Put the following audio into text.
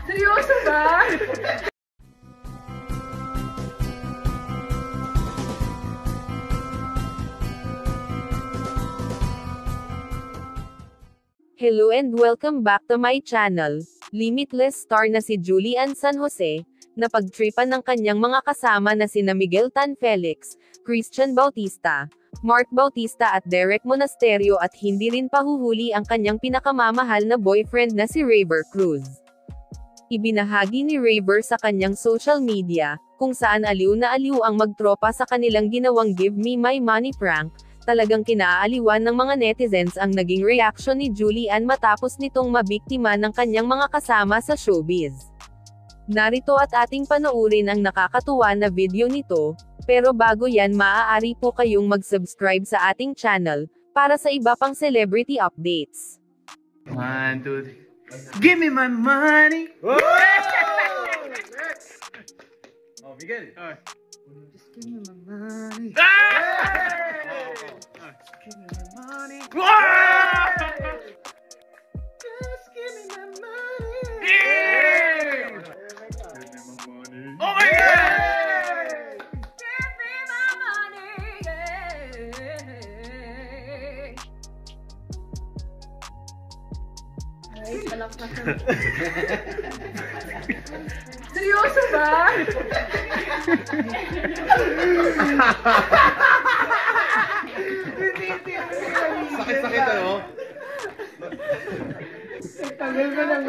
Seryoso ba? Hello and welcome back to my channel. Limitless star na si Julian San Jose, napagtripan ng kanyang mga kasama na sina Miguel Tan Felix, Christian Bautista, Mark Bautista at Derek Monasterio at hindi rin pahuhuli ang kanyang pinakamamahal na boyfriend na si Rayver Cruz. Ibinahagi ni Rayver sa kanyang social media, kung saan aliw na aliw ang magtropa sa kanilang ginawang Give Me My Money prank. Talagang kinaaaliwan ng mga netizens ang naging reaksyon ni Julian matapos nitong mabiktima ng kanyang mga kasama sa showbiz. Narito at ating panoorin ang nakakatuwa na video nito, pero bago yan maaari po kayong mag-subscribe sa ating channel, para sa iba pang celebrity updates. 1, 2, 3. Give me my money! Oh, Miguel! Just give me my money! Give me my money! Just give me my money! Oh my God! Give me my money! Ay, palakpak na. Seryoso ba? Sakit-sakit ano? Tagal ba lang?